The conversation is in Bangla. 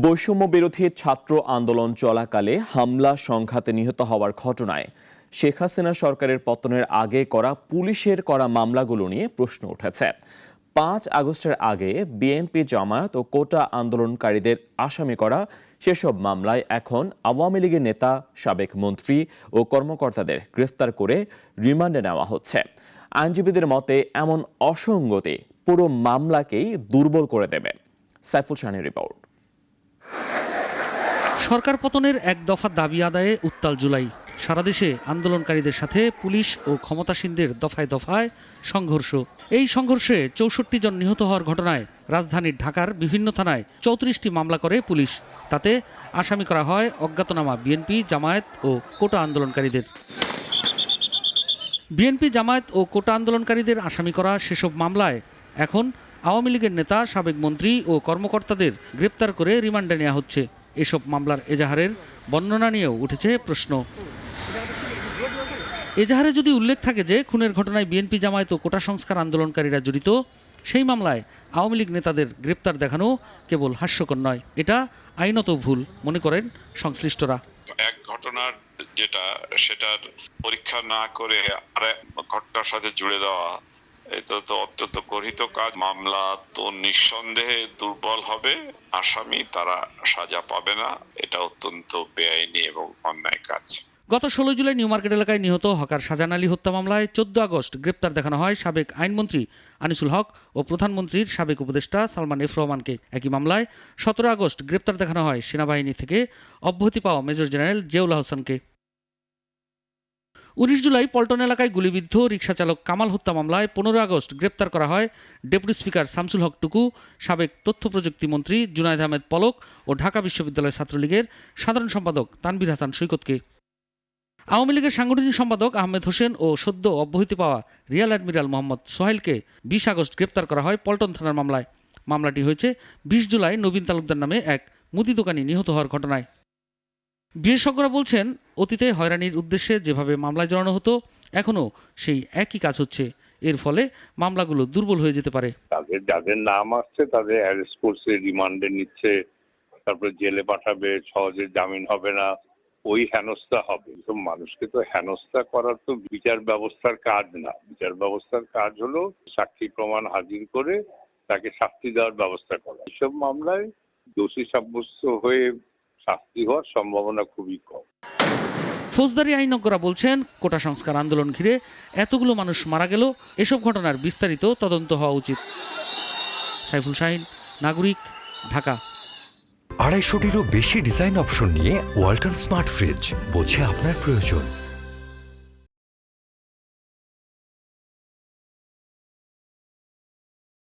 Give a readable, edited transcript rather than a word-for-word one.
বৈষম্য বিরোধী ছাত্র আন্দোলন চলাকালে হামলা সংঘাতে নিহত হওয়ার ঘটনায় শেখ হাসিনা সরকারের পতনের আগে করা পুলিশের করা মামলাগুলো নিয়ে প্রশ্ন উঠেছে। ৫ আগস্টের আগে বিএনপি, জামায়াত ও কোটা আন্দোলনকারীদের আসামি করা সেসব মামলায় এখন আওয়ামী লীগের নেতা, সাবেক মন্ত্রী ও কর্মকর্তাদের গ্রেফতার করে রিমান্ডে নেওয়া হচ্ছে। আইনজীবীদের মতে এমন অসঙ্গতি পুরো মামলাকেই দুর্বল করে দেবে। সাইফুল শাহীনের রিপোর্ট। সরকার পতনের এক দফা দাবি আদায়ে উত্তাল জুলাই। সারা দেশে আন্দোলনকারীদের সাথে পুলিশ ও ক্ষমতাসীনদের দফায় দফায় সংঘর্ষ। এই সংঘর্ষে ৬৪ জন নিহত হওয়ার ঘটনায় রাজধানীর ঢাকার বিভিন্ন থানায় ৩৪টি মামলা করে পুলিশ। তাতে আসামি করা হয় অজ্ঞাতনামা বিএনপি, জামায়াত ও কোটা আন্দোলনকারীদের। বিএনপি, জামায়াত ও কোটা আন্দোলনকারীদের আসামি করা সেসব মামলায় এখন আওয়ামী লীগের নেতা, সাবেক মন্ত্রী ও কর্মকর্তাদের গ্রেপ্তার করে রিমান্ডে নেওয়া হচ্ছে। এসব মামলার এজাহারের বর্ণনা নিয়েও উঠেছে প্রশ্ন। এজাহারে যদি উল্লেখ থাকে যে খুনের ঘটনায় বিএনপি, জামায়াত ও কোটা সংস্কার আন্দোলনকারীরা জড়িত, সেই মামলায় আওয়ামী লীগ নেতাদের গ্রেপ্তার দেখানো কেবল হাস্যকর নয়, এটা আইনত ভুল মনে করেন সংশ্লিষ্টরা। এক ঘটনার সেটার পরীক্ষা না করে আরেক ঘটনার সাথে জুড়ে দেওয়া, এটা তো অত্যন্ত গর্হিত কাজ। মামলা তো নিঃসন্দেহে দুর্বল হবে, আসামি তারা সাজা পাবে না, এটা অত্যন্ত বেআইনি এবং অন্যায় কাজ। গত ১৬ জুলাই নিউ মার্কেট এলাকায় নিহত হকার শাহজাহান আলী হত্যা মামলায় ১৪ আগস্ট গ্রেপ্তার দেখানো হয় সাবেক আইনমন্ত্রী আনিসুল হক ও প্রধানমন্ত্রীর সাবেক উপদেষ্টা সালমান এফ রহমানকে। একই মামলায় ১৭ আগস্ট গ্রেপ্তার দেখানো হয় সেনাবাহিনী থেকে অব্যাহতি পাওয়া মেজর জেনারেল জিয়াউল আহসানকে। ১৯ জুলাই পল্টন এলাকায় গুলিবিদ্ধ রিকশাচালক কামাল হত্যা মামলায় ১৫ আগস্ট গ্রেপ্তার করা হয় ডেপুটি স্পিকার শামসুল হক টুকু, সাবেক তথ্য প্রযুক্তি মন্ত্রী জুনায়েদ আহমেদ পলক ও ঢাকা বিশ্ববিদ্যালয় ছাত্রলীগের সাধারণ সম্পাদক তানভীর হাসান সৈকতকে। আওয়ামী লীগের সাংগঠনিক সম্পাদক আহমেদ হোসেন ও সদ্য অব্যাহতি পাওয়া রিয়াল অ্যাডমিরাল মোহাম্মদ সোহাইলকে ২০ আগস্ট গ্রেপ্তার করা হয় পল্টন থানার মামলায়। মামলাটি হয়েছে ২০ জুলাই নবীন তালুকদার নামে এক মুদি দোকানি নিহত হওয়ার ঘটনায়। বিশেষজ্ঞরা বলছেন, অতীতে হয়রানির উদ্দেশ্যে যেভাবে মামলায় জড়ানো হতো, এখনও সেই একই কাজ হচ্ছে। এর ফলে মামলাগুলো দুর্বল হয়ে যেতে পারে। যাদের নাম আসছে তাদের অ্যারেস্ট করছে, রিমান্ডে নিচ্ছে, তারপরে জেলে পাঠাবে, সহজে জামিন হবে না, ওই হেনস্থা হবে। মানুষকে তো হেনস্থা করার তো বিচার ব্যবস্থার কাজ না। বিচার ব্যবস্থার কাজ হলো সাক্ষী প্রমাণ হাজির করে তাকে শাস্তি দেওয়ার ব্যবস্থা করা। এসব মামলায় দোষী সাব্যস্ত হয়ে শাস্তি হওয়ার সম্ভাবনা খুবই কম। ফৌজদারি আইনজ্ঞরা বলছেন, কোটা সংস্কার আন্দোলন ঘিরে এতগুলো মানুষ মারা গেল, এসব ঘটনার বিস্তারিত তদন্ত হওয়া উচিত। সাইফুল শাহীন, নাগরিক, ঢাকা। ২৫০টিরও বেশি ডিজাইন অপশন নিয়ে ওয়ালটন স্মার্ট ফ্রিজ, বোঝে আপনার প্রয়োজন।